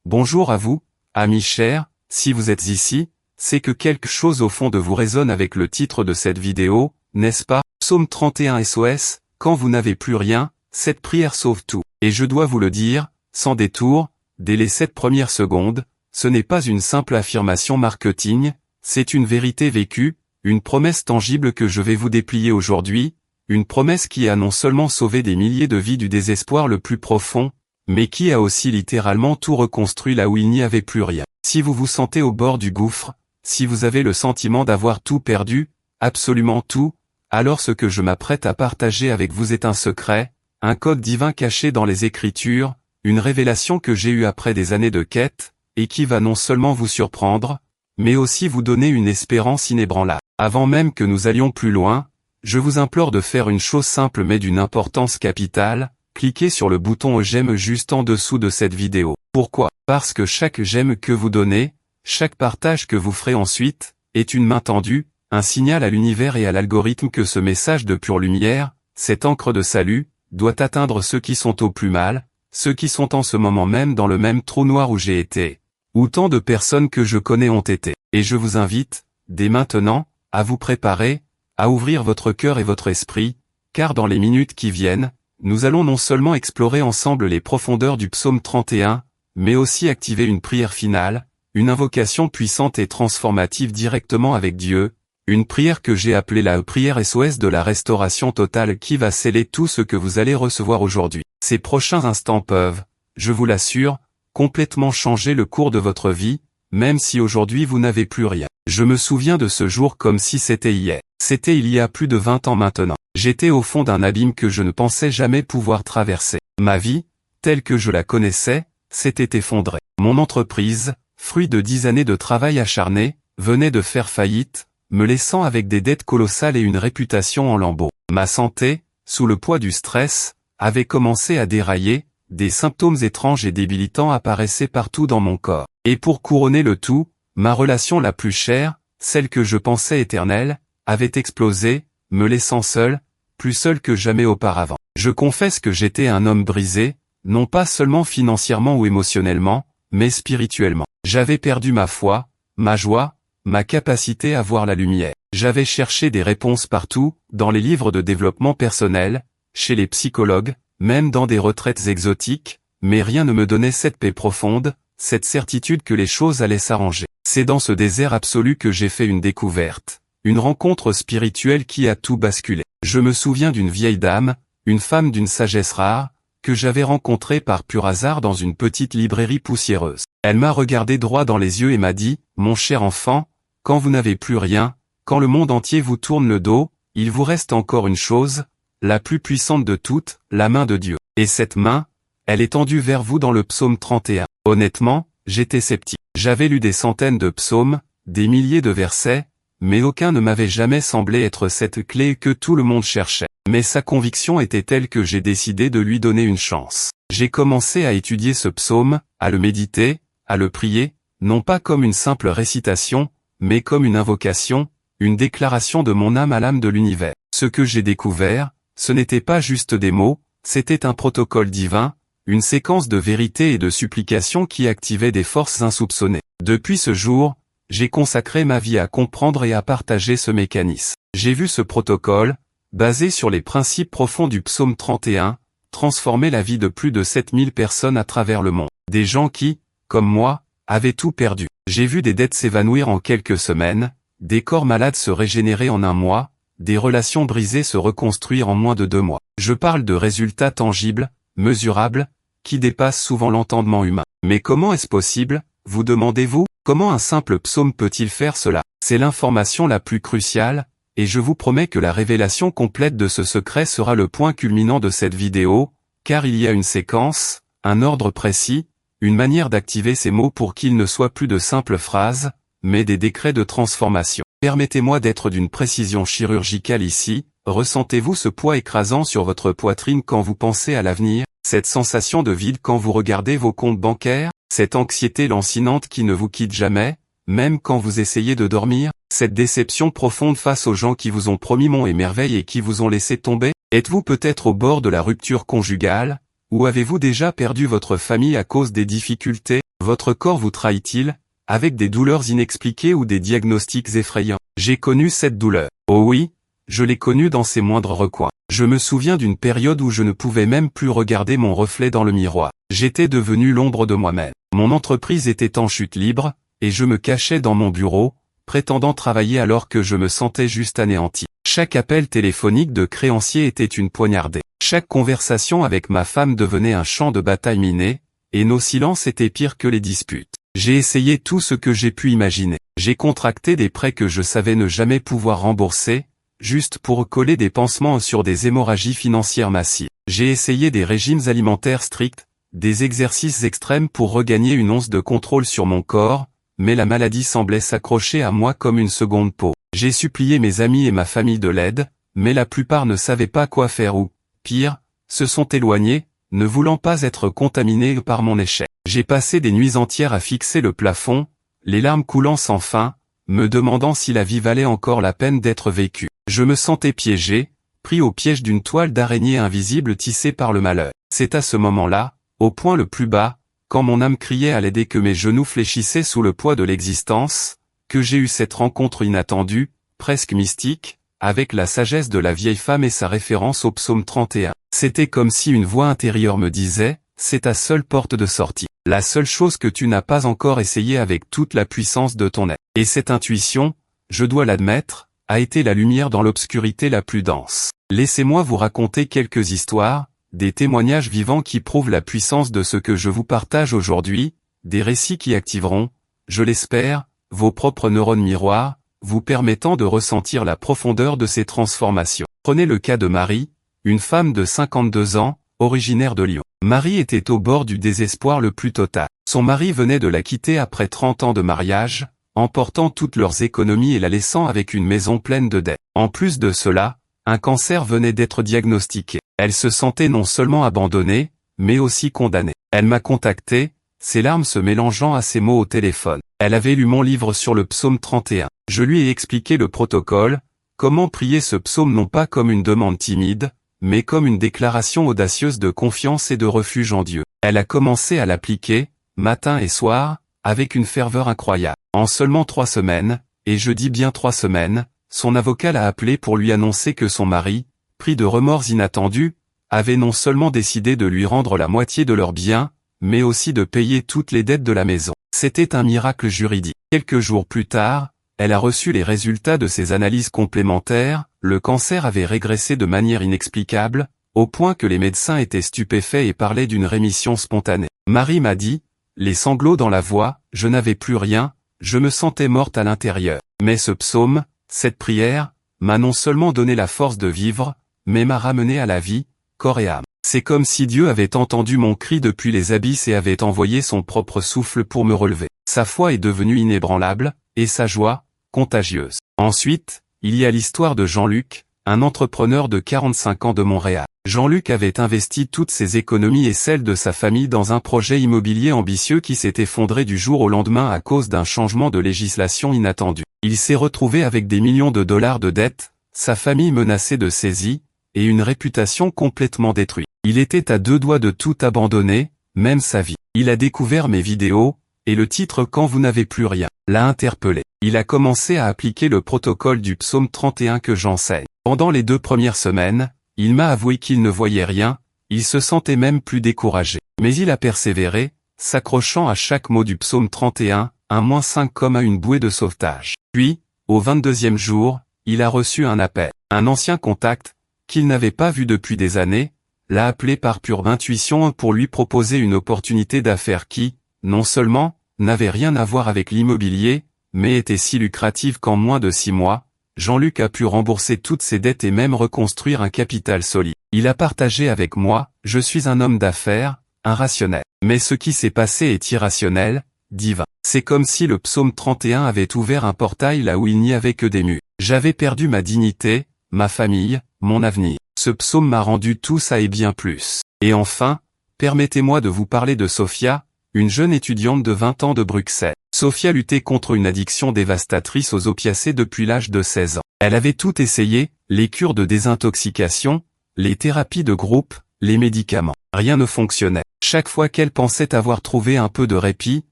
Bonjour à vous, amis chers, si vous êtes ici, c'est que quelque chose au fond de vous résonne avec le titre de cette vidéo, n'est-ce pas? Psaume 31 SOS, quand vous n'avez plus rien, cette prière sauve tout. Et je dois vous le dire, sans détour, dès les 7 premières secondes, ce n'est pas une simple affirmation marketing, c'est une vérité vécue, une promesse tangible que je vais vous déplier aujourd'hui, une promesse qui a non seulement sauvé des milliers de vies du désespoir le plus profond, mais qui a aussi littéralement tout reconstruit là où il n'y avait plus rien. Si vous vous sentez au bord du gouffre, si vous avez le sentiment d'avoir tout perdu, absolument tout, alors ce que je m'apprête à partager avec vous est un secret, un code divin caché dans les Écritures, une révélation que j'ai eue après des années de quête, et qui va non seulement vous surprendre, mais aussi vous donner une espérance inébranlable. Avant même que nous allions plus loin, je vous implore de faire une chose simple mais d'une importance capitale, cliquez sur le bouton j'aime juste en dessous de cette vidéo. Pourquoi? Parce que chaque j'aime que vous donnez, chaque partage que vous ferez ensuite, est une main tendue, un signal à l'univers et à l'algorithme que ce message de pure lumière, cette encre de salut, doit atteindre ceux qui sont au plus mal, ceux qui sont en ce moment même dans le même trou noir où j'ai été, où tant de personnes que je connais ont été. Et je vous invite, dès maintenant, à vous préparer, à ouvrir votre cœur et votre esprit, car dans les minutes qui viennent, nous allons non seulement explorer ensemble les profondeurs du psaume 31, mais aussi activer une prière finale, une invocation puissante et transformative directement avec Dieu, une prière que j'ai appelée la prière SOS de la restauration totale qui va sceller tout ce que vous allez recevoir aujourd'hui. Ces prochains instants peuvent, je vous l'assure, complètement changer le cours de votre vie, même si aujourd'hui vous n'avez plus rien. Je me souviens de ce jour comme si c'était hier. C'était il y a plus de 20 ans maintenant. J'étais au fond d'un abîme que je ne pensais jamais pouvoir traverser. Ma vie, telle que je la connaissais, s'était effondrée. Mon entreprise, fruit de 10 années de travail acharné, venait de faire faillite, me laissant avec des dettes colossales et une réputation en lambeaux. Ma santé, sous le poids du stress, avait commencé à dérailler, des symptômes étranges et débilitants apparaissaient partout dans mon corps. Et pour couronner le tout, ma relation la plus chère, celle que je pensais éternelle, avait explosé, me laissant seul, plus seul que jamais auparavant. Je confesse que j'étais un homme brisé, non pas seulement financièrement ou émotionnellement, mais spirituellement. J'avais perdu ma foi, ma joie, ma capacité à voir la lumière. J'avais cherché des réponses partout, dans les livres de développement personnel, chez les psychologues, même dans des retraites exotiques, mais rien ne me donnait cette paix profonde, cette certitude que les choses allaient s'arranger. C'est dans ce désert absolu que j'ai fait une découverte, une rencontre spirituelle qui a tout basculé. Je me souviens d'une vieille dame, une femme d'une sagesse rare, que j'avais rencontrée par pur hasard dans une petite librairie poussiéreuse. Elle m'a regardé droit dans les yeux et m'a dit, « Mon cher enfant, quand vous n'avez plus rien, quand le monde entier vous tourne le dos, il vous reste encore une chose, la plus puissante de toutes, la main de Dieu. Et cette main, elle est tendue vers vous dans le psaume 31. » Honnêtement, j'étais sceptique. J'avais lu des centaines de psaumes, des milliers de versets, mais aucun ne m'avait jamais semblé être cette clé que tout le monde cherchait. Mais sa conviction était telle que j'ai décidé de lui donner une chance. J'ai commencé à étudier ce psaume, à le méditer, à le prier, non pas comme une simple récitation, mais comme une invocation, une déclaration de mon âme à l'âme de l'univers. Ce que j'ai découvert, ce n'était pas juste des mots, c'était un protocole divin, une séquence de vérités et de supplications qui activait des forces insoupçonnées. Depuis ce jour, j'ai consacré ma vie à comprendre et à partager ce mécanisme. J'ai vu ce protocole, basé sur les principes profonds du psaume 31, transformer la vie de plus de 7000 personnes à travers le monde. Des gens qui, comme moi, avaient tout perdu. J'ai vu des dettes s'évanouir en quelques semaines, des corps malades se régénérer en un mois, des relations brisées se reconstruire en moins de 2 mois. Je parle de résultats tangibles, mesurables, qui dépassent souvent l'entendement humain. Mais comment est-ce possible, vous demandez-vous? Comment un simple psaume peut-il faire cela? C'est l'information la plus cruciale, et je vous promets que la révélation complète de ce secret sera le point culminant de cette vidéo, car il y a une séquence, un ordre précis, une manière d'activer ces mots pour qu'ils ne soient plus de simples phrases, mais des décrets de transformation. Permettez-moi d'être d'une précision chirurgicale ici, ressentez-vous ce poids écrasant sur votre poitrine quand vous pensez à l'avenir, cette sensation de vide quand vous regardez vos comptes bancaires, cette anxiété lancinante qui ne vous quitte jamais, même quand vous essayez de dormir, cette déception profonde face aux gens qui vous ont promis monts et merveilles et qui vous ont laissé tomber? Êtes-vous peut-être au bord de la rupture conjugale? Ou avez-vous déjà perdu votre famille à cause des difficultés? Votre corps vous trahit-il, avec des douleurs inexpliquées ou des diagnostics effrayants? J'ai connu cette douleur. Oh oui, je l'ai connue dans ses moindres recoins. Je me souviens d'une période où je ne pouvais même plus regarder mon reflet dans le miroir. J'étais devenu l'ombre de moi-même. Mon entreprise était en chute libre, et je me cachais dans mon bureau, prétendant travailler alors que je me sentais juste anéanti. Chaque appel téléphonique de créancier était une poignardée. Chaque conversation avec ma femme devenait un champ de bataille miné, et nos silences étaient pires que les disputes. J'ai essayé tout ce que j'ai pu imaginer. J'ai contracté des prêts que je savais ne jamais pouvoir rembourser, juste pour coller des pansements sur des hémorragies financières massives. J'ai essayé des régimes alimentaires stricts, des exercices extrêmes pour regagner une once de contrôle sur mon corps, mais la maladie semblait s'accrocher à moi comme une seconde peau. J'ai supplié mes amis et ma famille de l'aide, mais la plupart ne savaient pas quoi faire ou, pire, se sont éloignés, ne voulant pas être contaminés par mon échec. J'ai passé des nuits entières à fixer le plafond, les larmes coulant sans fin, me demandant si la vie valait encore la peine d'être vécue. Je me sentais piégé, pris au piège d'une toile d'araignée invisible tissée par le malheur. C'est à ce moment-là, au point le plus bas, quand mon âme criait à l'aide et que mes genoux fléchissaient sous le poids de l'existence, que j'ai eu cette rencontre inattendue, presque mystique, avec la sagesse de la vieille femme et sa référence au psaume 31. C'était comme si une voix intérieure me disait, c'est ta seule porte de sortie. La seule chose que tu n'as pas encore essayé avec toute la puissance de ton être. Et cette intuition, je dois l'admettre, a été la lumière dans l'obscurité la plus dense. Laissez-moi vous raconter quelques histoires, des témoignages vivants qui prouvent la puissance de ce que je vous partage aujourd'hui, des récits qui activeront, je l'espère, vos propres neurones miroirs, vous permettant de ressentir la profondeur de ces transformations. Prenez le cas de Marie, une femme de 52 ans, originaire de Lyon. Marie était au bord du désespoir le plus total. Son mari venait de la quitter après 30 ans de mariage, emportant toutes leurs économies et la laissant avec une maison pleine de dettes. En plus de cela, un cancer venait d'être diagnostiqué. Elle se sentait non seulement abandonnée, mais aussi condamnée. Elle m'a contacté, ses larmes se mélangeant à ses mots au téléphone. Elle avait lu mon livre sur le psaume 31. Je lui ai expliqué le protocole, comment prier ce psaume non pas comme une demande timide, mais comme une déclaration audacieuse de confiance et de refuge en Dieu. Elle a commencé à l'appliquer, matin et soir, avec une ferveur incroyable. En seulement 3 semaines, et je dis bien 3 semaines, son avocat l'a appelé pour lui annoncer que son mari, pris de remords inattendus, avait non seulement décidé de lui rendre la moitié de leurs biens, mais aussi de payer toutes les dettes de la maison. C'était un miracle juridique. Quelques jours plus tard, elle a reçu les résultats de ses analyses complémentaires, le cancer avait régressé de manière inexplicable, au point que les médecins étaient stupéfaits et parlaient d'une rémission spontanée. Marie m'a dit, les sanglots dans la voix, je n'avais plus rien, je me sentais morte à l'intérieur. Mais ce psaume, cette prière, m'a non seulement donné la force de vivre, mais m'a ramené à la vie, corps et âme. C'est comme si Dieu avait entendu mon cri depuis les abysses et avait envoyé son propre souffle pour me relever. Sa foi est devenue inébranlable, et sa joie, contagieuse. Ensuite, il y a l'histoire de Jean-Luc, un entrepreneur de 45 ans de Montréal. Jean-Luc avait investi toutes ses économies et celles de sa famille dans un projet immobilier ambitieux qui s'est effondré du jour au lendemain à cause d'un changement de législation inattendu. Il s'est retrouvé avec des millions de dollars de dettes, sa famille menacée de saisie, et une réputation complètement détruite. Il était à 2 doigts de tout abandonner, même sa vie. Il a découvert mes vidéos, et le titre « Quand vous n'avez plus rien » l'a interpellé. Il a commencé à appliquer le protocole du psaume 31 que j'enseigne. Pendant les 2 premières semaines, il m'a avoué qu'il ne voyait rien, il se sentait même plus découragé. Mais il a persévéré, s'accrochant à chaque mot du psaume 31, un -5 comme à une bouée de sauvetage. Puis, au 22e jour, il a reçu un appel. Un ancien contact, qu'il n'avait pas vu depuis des années, l'a appelé par pure intuition pour lui proposer une opportunité d'affaires qui, non seulement, n'avait rien à voir avec l'immobilier, mais était si lucrative qu'en moins de 6 mois, Jean-Luc a pu rembourser toutes ses dettes et même reconstruire un capital solide. Il a partagé avec moi, je suis un homme d'affaires, un rationnel. Mais ce qui s'est passé est irrationnel, divin. C'est comme si le psaume 31 avait ouvert un portail là où il n'y avait que des murs. J'avais perdu ma dignité, ma famille, mon avenir. Ce psaume m'a rendu tout ça et bien plus. Et enfin, permettez-moi de vous parler de Sophia, une jeune étudiante de 20 ans de Bruxelles. Sophia luttait contre une addiction dévastatrice aux opiacés depuis l'âge de 16 ans. Elle avait tout essayé, les cures de désintoxication, les thérapies de groupe, les médicaments. Rien ne fonctionnait. Chaque fois qu'elle pensait avoir trouvé un peu de répit,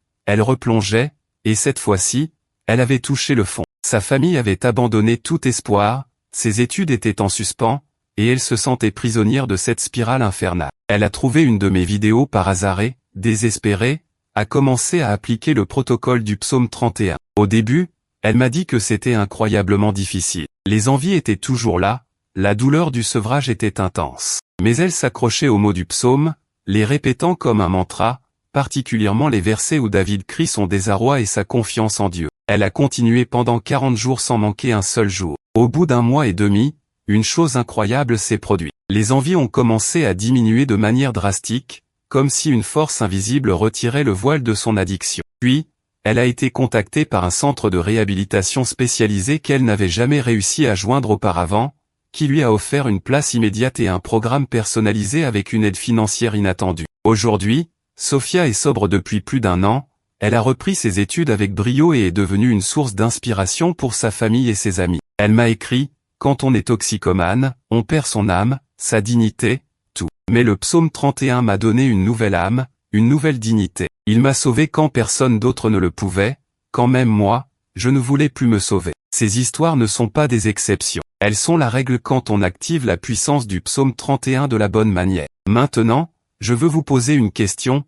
elle replongeait, et cette fois-ci, elle avait touché le fond. Sa famille avait abandonné tout espoir, ses études étaient en suspens, et elle se sentait prisonnière de cette spirale infernale. Elle a trouvé une de mes vidéos par hasard et, désespérée, a commencé à appliquer le protocole du psaume 31. Au début, elle m'a dit que c'était incroyablement difficile. Les envies étaient toujours là, la douleur du sevrage était intense. Mais elle s'accrochait aux mots du psaume, les répétant comme un mantra, particulièrement les versets où David crie son désarroi et sa confiance en Dieu. Elle a continué pendant 40 jours sans manquer un seul jour. Au bout d'1 mois et demi, une chose incroyable s'est produite. Les envies ont commencé à diminuer de manière drastique, comme si une force invisible retirait le voile de son addiction. Puis, elle a été contactée par un centre de réhabilitation spécialisé qu'elle n'avait jamais réussi à joindre auparavant, qui lui a offert une place immédiate et un programme personnalisé avec une aide financière inattendue. Aujourd'hui, Sophia est sobre depuis plus d'1 an, elle a repris ses études avec brio et est devenue une source d'inspiration pour sa famille et ses amis. Elle m'a écrit, « Quand on est toxicomane, on perd son âme, sa dignité, tout. Mais le psaume 31 m'a donné une nouvelle âme, une nouvelle dignité. Il m'a sauvé quand personne d'autre ne le pouvait, quand même moi, je ne voulais plus me sauver. » Ces histoires ne sont pas des exceptions. Elles sont la règle quand on active la puissance du psaume 31 de la bonne manière. Maintenant, je veux vous poser une question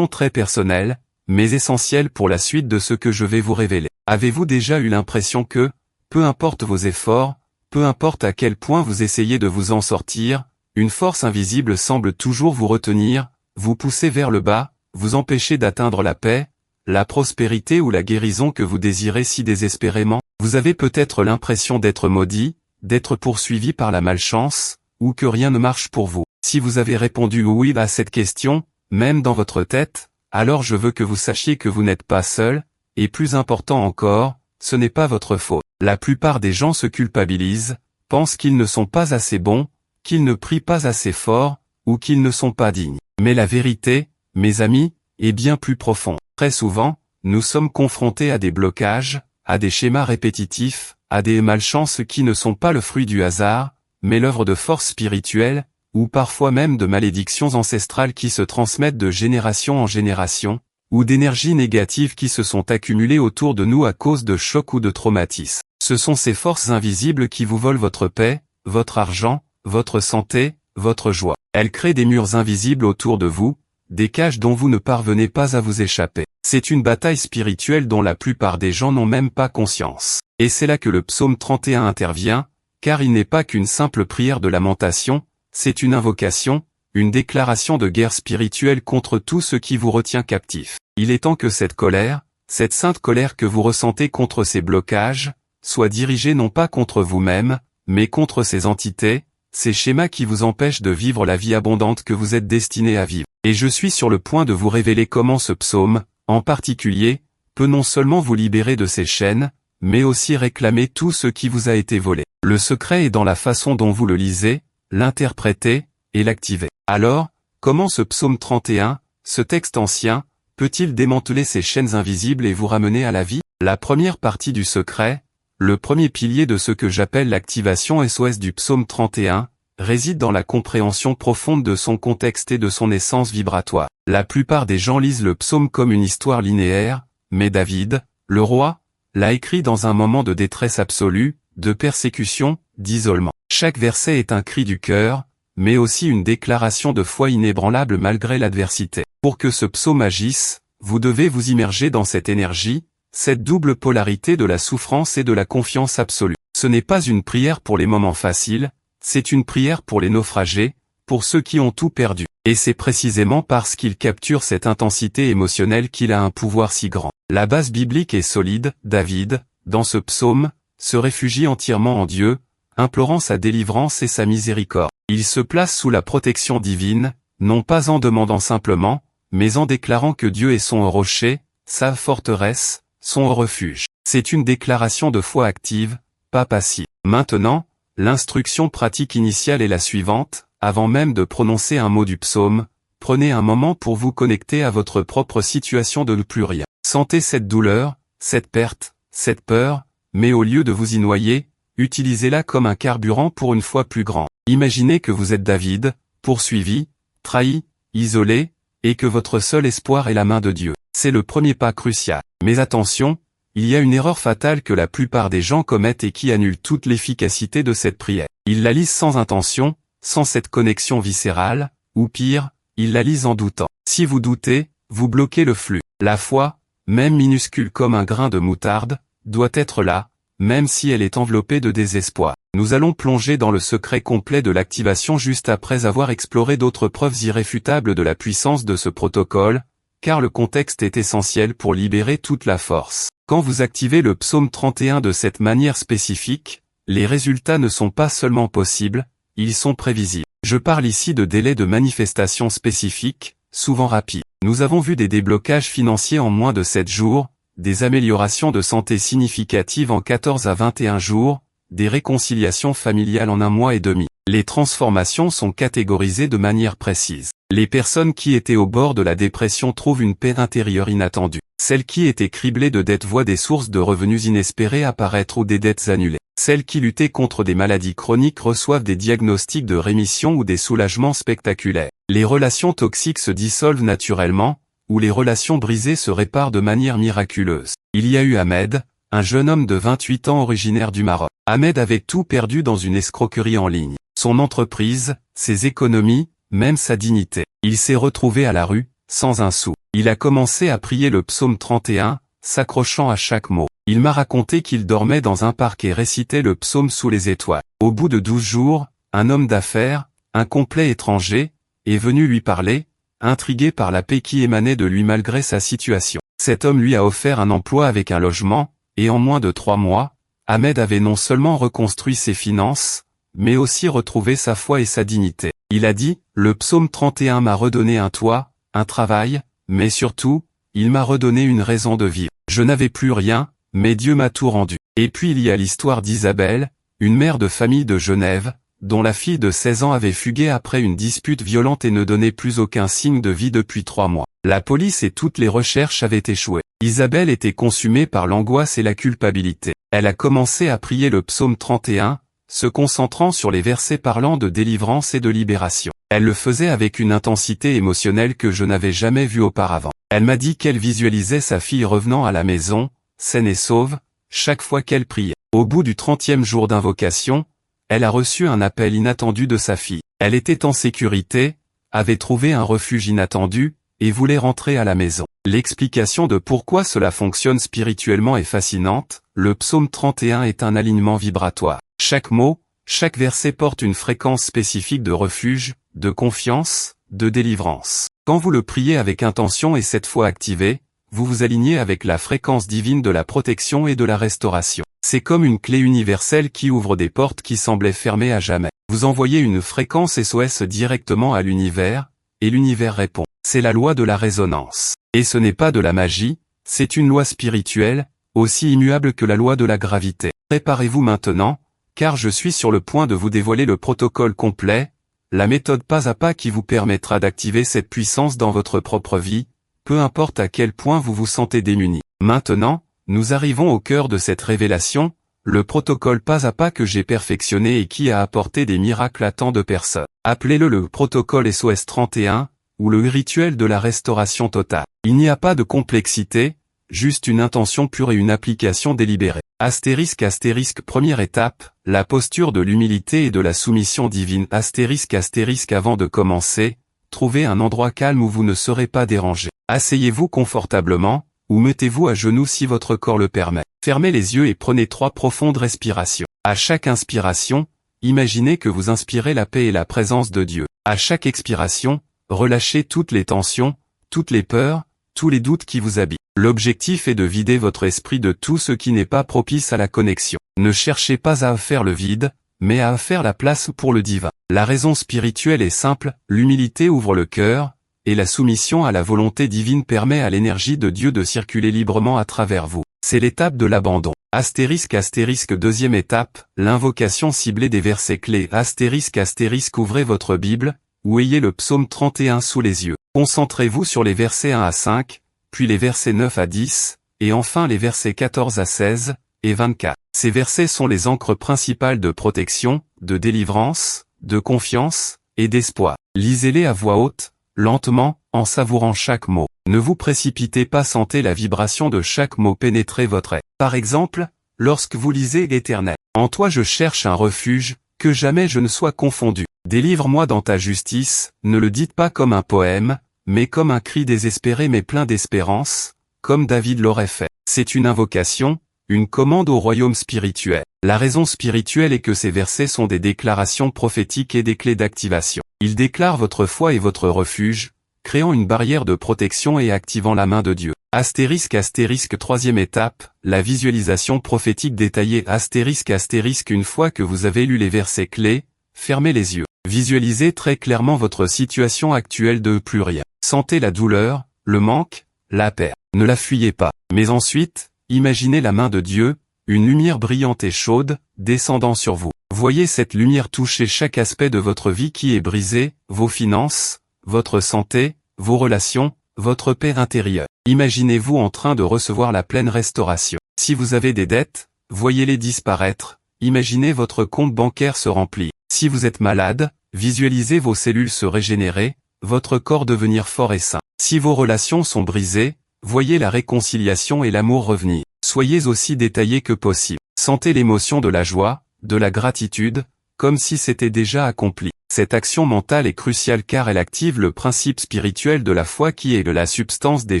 très personnelle, mais essentielle pour la suite de ce que je vais vous révéler. Avez-vous déjà eu l'impression que, peu importe vos efforts, peu importe à quel point vous essayez de vous en sortir, une force invisible semble toujours vous retenir, vous pousser vers le bas, vous empêcher d'atteindre la paix, la prospérité ou la guérison que vous désirez si désespérément? Vous avez peut-être l'impression d'être maudit, d'être poursuivi par la malchance, ou que rien ne marche pour vous. Si vous avez répondu oui à cette question, même dans votre tête, alors je veux que vous sachiez que vous n'êtes pas seul, et plus important encore, ce n'est pas votre faute. La plupart des gens se culpabilisent, pensent qu'ils ne sont pas assez bons, qu'ils ne prient pas assez fort, ou qu'ils ne sont pas dignes. Mais la vérité, mes amis, est bien plus profonde. Très souvent, nous sommes confrontés à des blocages, à des schémas répétitifs, à des malchances qui ne sont pas le fruit du hasard, mais l'œuvre de forces spirituelles, ou parfois même de malédictions ancestrales qui se transmettent de génération en génération, ou d'énergies négatives qui se sont accumulées autour de nous à cause de chocs ou de traumatismes. Ce sont ces forces invisibles qui vous volent votre paix, votre argent, votre santé, votre joie. Elles créent des murs invisibles autour de vous, des cages dont vous ne parvenez pas à vous échapper. C'est une bataille spirituelle dont la plupart des gens n'ont même pas conscience. Et c'est là que le psaume 31 intervient, car il n'est pas qu'une simple prière de lamentation, c'est une invocation, une déclaration de guerre spirituelle contre tout ce qui vous retient captif. Il est temps que cette colère, cette sainte colère que vous ressentez contre ces blocages, soit dirigée non pas contre vous-même, mais contre ces entités, ces schémas qui vous empêchent de vivre la vie abondante que vous êtes destiné à vivre. Et je suis sur le point de vous révéler comment ce psaume, en particulier, peut non seulement vous libérer de ces chaînes, mais aussi réclamer tout ce qui vous a été volé. Le secret est dans la façon dont vous le lisez, l'interprétez, et l'activez. Alors, comment ce psaume 31, ce texte ancien, peut-il démanteler ces chaînes invisibles et vous ramener à la vie? La première partie du secret, le premier pilier de ce que j'appelle l'activation SOS du psaume 31, réside dans la compréhension profonde de son contexte et de son essence vibratoire. La plupart des gens lisent le psaume comme une histoire linéaire, mais David, le roi, l'a écrit dans un moment de détresse absolue, de persécution, d'isolement. Chaque verset est un cri du cœur, mais aussi une déclaration de foi inébranlable malgré l'adversité. Pour que ce psaume agisse, vous devez vous immerger dans cette énergie, cette double polarité de la souffrance et de la confiance absolue. Ce n'est pas une prière pour les moments faciles, c'est une prière pour les naufragés, pour ceux qui ont tout perdu. Et c'est précisément parce qu'il capture cette intensité émotionnelle qu'il a un pouvoir si grand. La base biblique est solide. David, dans ce psaume, se réfugie entièrement en Dieu, implorant sa délivrance et sa miséricorde. Il se place sous la protection divine, non pas en demandant simplement, mais en déclarant que Dieu est son rocher, sa forteresse, son refuge. C'est une déclaration de foi active, pas passive. Maintenant, l'instruction pratique initiale est la suivante: avant même de prononcer un mot du psaume, prenez un moment pour vous connecter à votre propre situation de ne plus rien. Sentez cette douleur, cette perte, cette peur, mais au lieu de vous y noyer, utilisez-la comme un carburant pour une foi plus grande. Imaginez que vous êtes David, poursuivi, trahi, isolé, et que votre seul espoir est la main de Dieu. C'est le premier pas crucial. Mais attention, il y a une erreur fatale que la plupart des gens commettent et qui annule toute l'efficacité de cette prière. Ils la lisent sans intention, sans cette connexion viscérale, ou pire, ils la lisent en doutant. Si vous doutez, vous bloquez le flux. La foi, même minuscule comme un grain de moutarde, doit être là, même si elle est enveloppée de désespoir. Nous allons plonger dans le secret complet de l'activation juste après avoir exploré d'autres preuves irréfutables de la puissance de ce protocole, car le contexte est essentiel pour libérer toute la force. Quand vous activez le psaume 31 de cette manière spécifique, les résultats ne sont pas seulement possibles, ils sont prévisibles. Je parle ici de délais de manifestation spécifiques, souvent rapides. Nous avons vu des déblocages financiers en moins de 7 jours, des améliorations de santé significatives en 14 à 21 jours, des réconciliations familiales en 1 mois et demi. Les transformations sont catégorisées de manière précise. Les personnes qui étaient au bord de la dépression trouvent une paix intérieure inattendue. Celles qui étaient criblées de dettes voient des sources de revenus inespérés apparaître ou des dettes annulées. Celles qui luttaient contre des maladies chroniques reçoivent des diagnostics de rémission ou des soulagements spectaculaires. Les relations toxiques se dissolvent naturellement, ou les relations brisées se réparent de manière miraculeuse. Il y a eu Ahmed, un jeune homme de 28 ans originaire du Maroc. Ahmed avait tout perdu dans une escroquerie en ligne. Son entreprise, ses économies, même sa dignité. Il s'est retrouvé à la rue, sans un sou. Il a commencé à prier le psaume 31, s'accrochant à chaque mot. Il m'a raconté qu'il dormait dans un parc et récitait le psaume sous les étoiles. Au bout de 12 jours, un homme d'affaires, un complet étranger, est venu lui parler, intrigué par la paix qui émanait de lui malgré sa situation. Cet homme lui a offert un emploi avec un logement, et en moins de 3 mois, Ahmed avait non seulement reconstruit ses finances, mais aussi retrouvé sa foi et sa dignité. Il a dit, le psaume 31 m'a redonné un toit, un travail, mais surtout, il m'a redonné une raison de vivre. Je n'avais plus rien, mais Dieu m'a tout rendu. Et puis il y a l'histoire d'Isabelle, une mère de famille de Genève, dont la fille de 16 ans avait fugué après une dispute violente et ne donnait plus aucun signe de vie depuis 3 mois. La police et toutes les recherches avaient échoué. Isabelle était consumée par l'angoisse et la culpabilité. Elle a commencé à prier le psaume 31, se concentrant sur les versets parlant de délivrance et de libération. Elle le faisait avec une intensité émotionnelle que je n'avais jamais vue auparavant. Elle m'a dit qu'elle visualisait sa fille revenant à la maison, saine et sauve, chaque fois qu'elle priait. Au bout du 30e jour d'invocation, elle a reçu un appel inattendu de sa fille. Elle était en sécurité, avait trouvé un refuge inattendu, et voulait rentrer à la maison. L'explication de pourquoi cela fonctionne spirituellement est fascinante. Le psaume 31 est un alignement vibratoire. Chaque mot, chaque verset porte une fréquence spécifique de refuge, de confiance, de délivrance. Quand vous le priez avec intention et cette foi activée, vous vous alignez avec la fréquence divine de la protection et de la restauration. C'est comme une clé universelle qui ouvre des portes qui semblaient fermées à jamais. Vous envoyez une fréquence SOS directement à l'univers, et l'univers répond. C'est la loi de la résonance. Et ce n'est pas de la magie, c'est une loi spirituelle, aussi immuable que la loi de la gravité. Préparez-vous maintenant, car je suis sur le point de vous dévoiler le protocole complet, la méthode pas à pas qui vous permettra d'activer cette puissance dans votre propre vie, peu importe à quel point vous vous sentez démuni. Maintenant, nous arrivons au cœur de cette révélation, le protocole pas à pas que j'ai perfectionné et qui a apporté des miracles à tant de personnes. Appelez-le le protocole SOS 31, ou le rituel de la restauration totale. Il n'y a pas de complexité, juste une intention pure et une application délibérée. Astérisque astérisque première étape, la posture de l'humilité et de la soumission divine. Astérisque astérisque avant de commencer, trouvez un endroit calme où vous ne serez pas dérangé. Asseyez-vous confortablement, ou mettez-vous à genoux si votre corps le permet. Fermez les yeux et prenez 3 profondes respirations. À chaque inspiration, imaginez que vous inspirez la paix et la présence de Dieu. À chaque expiration, relâchez toutes les tensions, toutes les peurs, tous les doutes qui vous habitent. L'objectif est de vider votre esprit de tout ce qui n'est pas propice à la connexion. Ne cherchez pas à faire le vide, mais à faire la place pour le divin. La raison spirituelle est simple, l'humilité ouvre le cœur, et la soumission à la volonté divine permet à l'énergie de Dieu de circuler librement à travers vous. C'est l'étape de l'abandon. Astérisque astérisque deuxième étape, l'invocation ciblée des versets clés. Astérisque astérisque ouvrez votre Bible, ou ayez le psaume 31 sous les yeux. Concentrez-vous sur les versets 1 à 5, puis les versets 9 à 10, et enfin les versets 14 à 16, et 24. Ces versets sont les ancres principales de protection, de délivrance, de confiance, et d'espoir. Lisez-les à voix haute, lentement, en savourant chaque mot. Ne vous précipitez pas, sentez la vibration de chaque mot pénétrer votre être. Par exemple, lorsque vous lisez l'Éternel, en toi je cherche un refuge, que jamais je ne sois confondu. Délivre-moi dans ta justice, ne le dites pas comme un poème, mais comme un cri désespéré mais plein d'espérance, comme David l'aurait fait. C'est une invocation, une commande au royaume spirituel. La raison spirituelle est que ces versets sont des déclarations prophétiques et des clés d'activation. Ils déclarent votre foi et votre refuge, créant une barrière de protection et activant la main de Dieu. Astérisque troisième étape, la visualisation prophétique détaillée. Astérisque une fois que vous avez lu les versets clés, fermez les yeux. Visualisez très clairement votre situation actuelle de plus rien. Sentez la douleur, le manque, la perte. Ne la fuyez pas. Mais ensuite, imaginez la main de Dieu, une lumière brillante et chaude, descendant sur vous. Voyez cette lumière toucher chaque aspect de votre vie qui est brisé, vos finances, votre santé, vos relations, votre paix intérieure. Imaginez-vous en train de recevoir la pleine restauration. Si vous avez des dettes, voyez-les disparaître. Imaginez votre compte bancaire se remplir. Si vous êtes malade, visualisez vos cellules se régénérer, votre corps devenir fort et sain. Si vos relations sont brisées, voyez la réconciliation et l'amour revenir. Soyez aussi détaillé que possible. Sentez l'émotion de la joie, de la gratitude, comme si c'était déjà accompli. Cette action mentale est cruciale car elle active le principe spirituel de la foi qui est de la substance des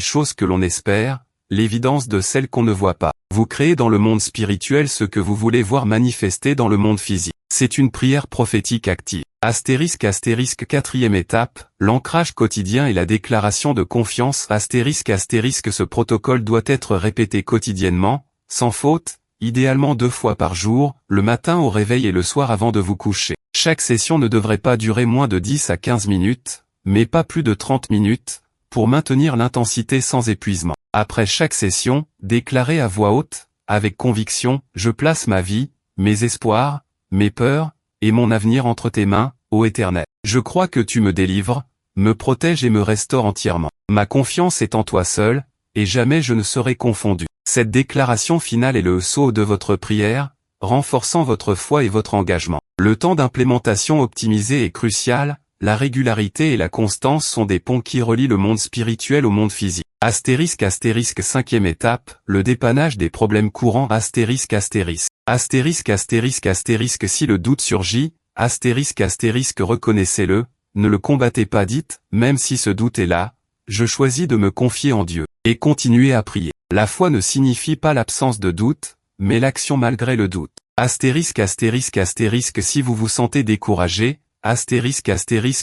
choses que l'on espère, l'évidence de celles qu'on ne voit pas. Vous créez dans le monde spirituel ce que vous voulez voir manifester dans le monde physique. C'est une prière prophétique active. Quatrième étape, l'ancrage quotidien et la déclaration de confiance. Ce protocole doit être répété quotidiennement, sans faute, idéalement 2 fois par jour, le matin au réveil et le soir avant de vous coucher. Chaque session ne devrait pas durer moins de 10 à 15 minutes, mais pas plus de 30 minutes, pour maintenir l'intensité sans épuisement. Après chaque session, déclarez à voix haute, avec conviction, je place ma vie, mes espoirs, mes peurs, et mon avenir entre tes mains, ô Éternel. Je crois que tu me délivres, me protèges et me restaures entièrement. Ma confiance est en toi seul, et jamais je ne serai confondu. Cette déclaration finale est le sceau de votre prière, renforçant votre foi et votre engagement. Le temps d'implémentation optimisé est crucial, la régularité et la constance sont des ponts qui relient le monde spirituel au monde physique. Cinquième étape, le dépannage des problèmes courants. Si le doute surgit, reconnaissez-le, ne le combattez pas, dites, même si ce doute est là, je choisis de me confier en Dieu, et continuez à prier. La foi ne signifie pas l'absence de doute, mais l'action malgré le doute. Si vous vous sentez découragé,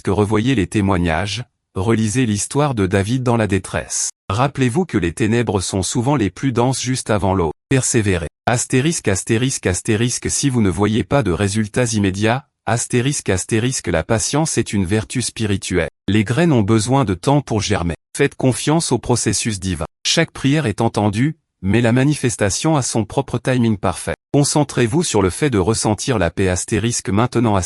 revoyez les témoignages, relisez l'histoire de David dans la détresse. Rappelez-vous que les ténèbres sont souvent les plus denses juste avant l'aube. Persévérez. Si vous ne voyez pas de résultats immédiats, la patience est une vertu spirituelle. Les graines ont besoin de temps pour germer. Faites confiance au processus divin. Chaque prière est entendue, mais la manifestation a son propre timing parfait. Concentrez-vous sur le fait de ressentir la paix maintenant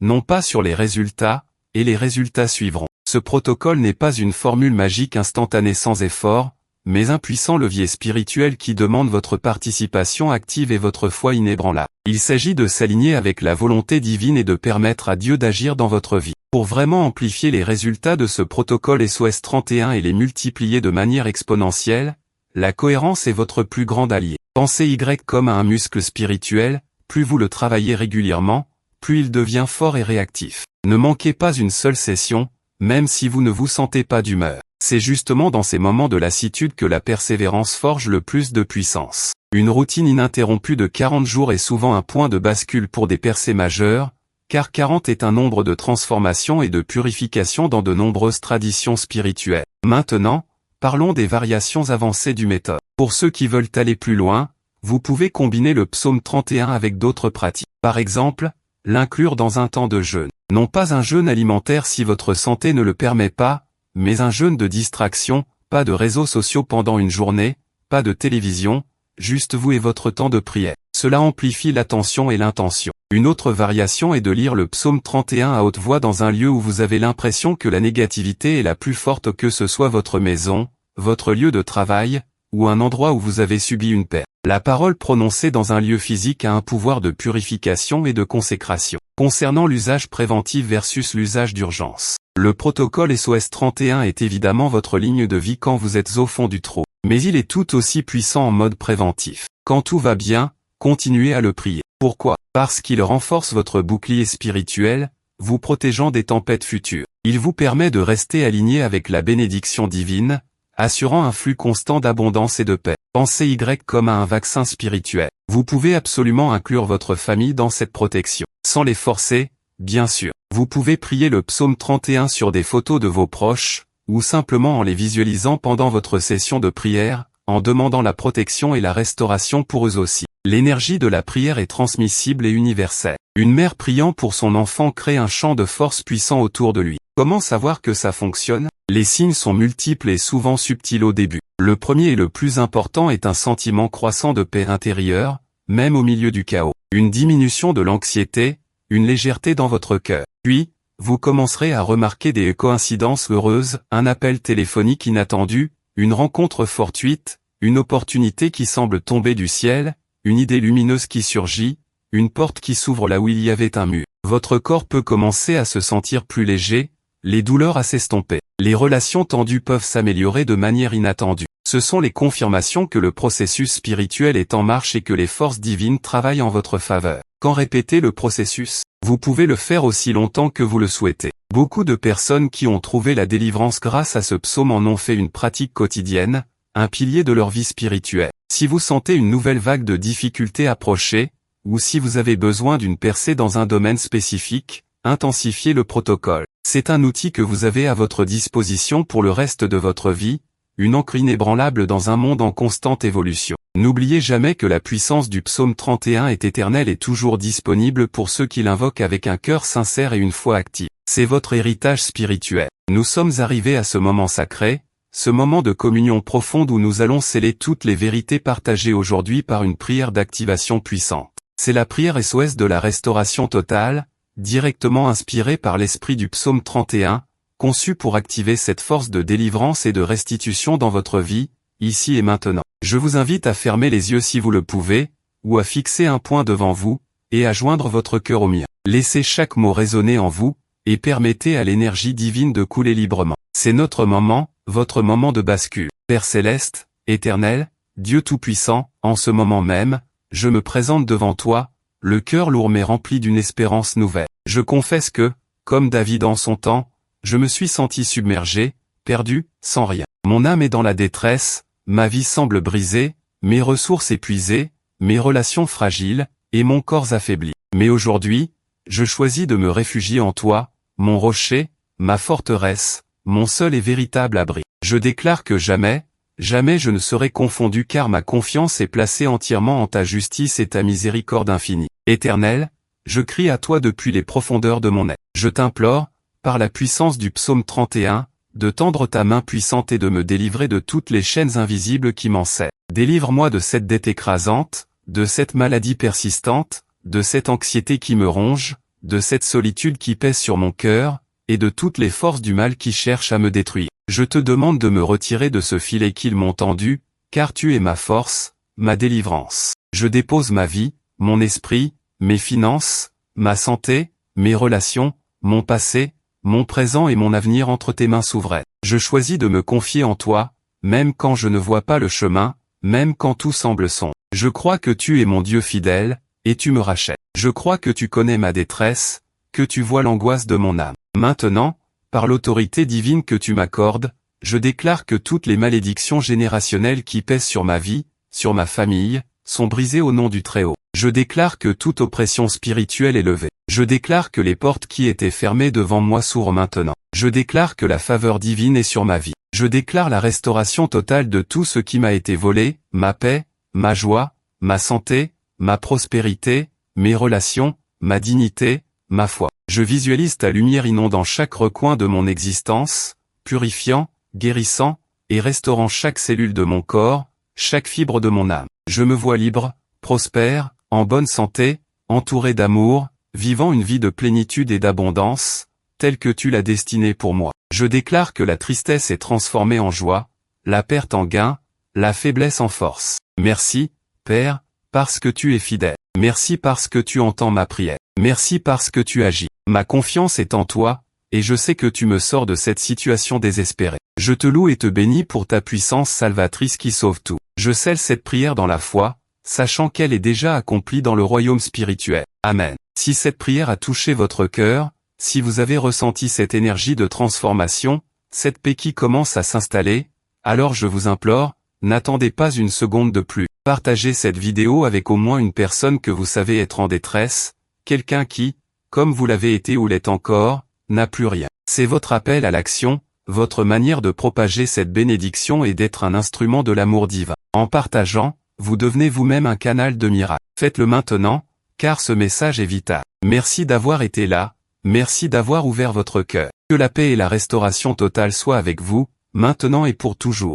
non pas sur les résultats, et les résultats suivront. Ce protocole n'est pas une formule magique instantanée sans effort, mais un puissant levier spirituel qui demande votre participation active et votre foi inébranlable. Il s'agit de s'aligner avec la volonté divine et de permettre à Dieu d'agir dans votre vie. Pour vraiment amplifier les résultats de ce protocole SOS 31 et les multiplier de manière exponentielle, la cohérence est votre plus grand allié. Pensez Y comme à un muscle spirituel, plus vous le travaillez régulièrement, plus il devient fort et réactif. Ne manquez pas une seule session, même si vous ne vous sentez pas d'humeur. C'est justement dans ces moments de lassitude que la persévérance forge le plus de puissance. Une routine ininterrompue de 40 jours est souvent un point de bascule pour des percées majeures, car 40 est un nombre de transformation et de purification dans de nombreuses traditions spirituelles. Maintenant, parlons des variations avancées du méthode. Pour ceux qui veulent aller plus loin, vous pouvez combiner le psaume 31 avec d'autres pratiques. Par exemple, l'inclure dans un temps de jeûne. Non pas un jeûne alimentaire si votre santé ne le permet pas, mais un jeûne de distraction, pas de réseaux sociaux pendant une journée, pas de télévision, juste vous et votre temps de prière. Cela amplifie l'attention et l'intention. Une autre variation est de lire le psaume 31 à haute voix dans un lieu où vous avez l'impression que la négativité est la plus forte, que ce soit votre maison, votre lieu de travail, ou un endroit où vous avez subi une perte. La parole prononcée dans un lieu physique a un pouvoir de purification et de consécration. Concernant l'usage préventif versus l'usage d'urgence, le protocole SOS 31 est évidemment votre ligne de vie quand vous êtes au fond du trou. Mais il est tout aussi puissant en mode préventif. Quand tout va bien, continuez à le prier. Pourquoi? Parce qu'il renforce votre bouclier spirituel, vous protégeant des tempêtes futures. Il vous permet de rester aligné avec la bénédiction divine, assurant un flux constant d'abondance et de paix. Pensez Y comme à un vaccin spirituel. Vous pouvez absolument inclure votre famille dans cette protection. Sans les forcer, bien sûr. Vous pouvez prier le psaume 31 sur des photos de vos proches, ou simplement en les visualisant pendant votre session de prière, en demandant la protection et la restauration pour eux aussi. L'énergie de la prière est transmissible et universelle. Une mère priant pour son enfant crée un champ de force puissant autour de lui. Comment savoir que ça fonctionne? Les signes sont multiples et souvent subtils au début. Le premier et le plus important est un sentiment croissant de paix intérieure, même au milieu du chaos. Une diminution de l'anxiété, une légèreté dans votre cœur. Puis, vous commencerez à remarquer des coïncidences heureuses, un appel téléphonique inattendu, une rencontre fortuite, une opportunité qui semble tomber du ciel, une idée lumineuse qui surgit, une porte qui s'ouvre là où il y avait un mur. Votre corps peut commencer à se sentir plus léger, les douleurs à s'estomper. Les relations tendues peuvent s'améliorer de manière inattendue. Ce sont les confirmations que le processus spirituel est en marche et que les forces divines travaillent en votre faveur. Quand répétez le processus, vous pouvez le faire aussi longtemps que vous le souhaitez. Beaucoup de personnes qui ont trouvé la délivrance grâce à ce psaume en ont fait une pratique quotidienne, un pilier de leur vie spirituelle. Si vous sentez une nouvelle vague de difficultés approcher, ou si vous avez besoin d'une percée dans un domaine spécifique, intensifiez le protocole. C'est un outil que vous avez à votre disposition pour le reste de votre vie, une ancre inébranlable dans un monde en constante évolution. N'oubliez jamais que la puissance du psaume 31 est éternelle et toujours disponible pour ceux qui l'invoquent avec un cœur sincère et une foi active. C'est votre héritage spirituel. Nous sommes arrivés à ce moment sacré, ce moment de communion profonde où nous allons sceller toutes les vérités partagées aujourd'hui par une prière d'activation puissante. C'est la prière SOS de la restauration totale, directement inspirée par l'esprit du psaume 31, conçue pour activer cette force de délivrance et de restitution dans votre vie, ici et maintenant. Je vous invite à fermer les yeux si vous le pouvez, ou à fixer un point devant vous, et à joindre votre cœur au mien. Laissez chaque mot résonner en vous, et permettez à l'énergie divine de couler librement. C'est notre moment, votre moment de bascule. Père céleste, éternel, Dieu tout-puissant, en ce moment même, je me présente devant toi, le cœur lourd mais rempli d'une espérance nouvelle. Je confesse que, comme David en son temps, je me suis senti submergé, perdu, sans rien. Mon âme est dans la détresse, ma vie semble brisée, mes ressources épuisées, mes relations fragiles, et mon corps affaibli. Mais aujourd'hui, je choisis de me réfugier en toi, mon rocher, ma forteresse, mon seul et véritable abri. Je déclare que jamais, jamais je ne serai confondu car ma confiance est placée entièrement en ta justice et ta miséricorde infinie. Éternel, je crie à toi depuis les profondeurs de mon être. Je t'implore, par la puissance du psaume 31, de tendre ta main puissante et de me délivrer de toutes les chaînes invisibles qui m'enserrent. Délivre-moi de cette dette écrasante, de cette maladie persistante, de cette anxiété qui me ronge, de cette solitude qui pèse sur mon cœur, et de toutes les forces du mal qui cherchent à me détruire. Je te demande de me retirer de ce filet qu'ils m'ont tendu, car tu es ma force, ma délivrance. Je dépose ma vie, mon esprit, mes finances, ma santé, mes relations, mon passé, mon présent et mon avenir entre tes mains souveraines. Je choisis de me confier en toi, même quand je ne vois pas le chemin, même quand tout semble sombre. Je crois que tu es mon Dieu fidèle, et tu me rachètes. Je crois que tu connais ma détresse, que tu vois l'angoisse de mon âme. Maintenant, par l'autorité divine que tu m'accordes, je déclare que toutes les malédictions générationnelles qui pèsent sur ma vie, sur ma famille, sont brisées au nom du Très-Haut. Je déclare que toute oppression spirituelle est levée. Je déclare que les portes qui étaient fermées devant moi s'ouvrent maintenant. Je déclare que la faveur divine est sur ma vie. Je déclare la restauration totale de tout ce qui m'a été volé, ma paix, ma joie, ma santé, ma prospérité, mes relations, ma dignité, ma foi. Je visualise ta lumière inondant chaque recoin de mon existence, purifiant, guérissant, et restaurant chaque cellule de mon corps, chaque fibre de mon âme. Je me vois libre, prospère, en bonne santé, entouré d'amour, vivant une vie de plénitude et d'abondance, telle que tu l'as destinée pour moi. Je déclare que la tristesse est transformée en joie, la perte en gain, la faiblesse en force. Merci, Père, parce que tu es fidèle. Merci parce que tu entends ma prière. Merci parce que tu agis. Ma confiance est en toi, et je sais que tu me sors de cette situation désespérée. Je te loue et te bénis pour ta puissance salvatrice qui sauve tout. Je scelle cette prière dans la foi, sachant qu'elle est déjà accomplie dans le royaume spirituel. Amen. Si cette prière a touché votre cœur, si vous avez ressenti cette énergie de transformation, cette paix qui commence à s'installer, alors je vous implore, n'attendez pas une seconde de plus. Partagez cette vidéo avec au moins une personne que vous savez être en détresse, quelqu'un qui, comme vous l'avez été ou l'est encore, n'a plus rien. C'est votre appel à l'action, votre manière de propager cette bénédiction et d'être un instrument de l'amour divin. En partageant, vous devenez vous-même un canal de miracle. Faites-le maintenant, car ce message est vital. Merci d'avoir été là, merci d'avoir ouvert votre cœur. Que la paix et la restauration totale soient avec vous, maintenant et pour toujours.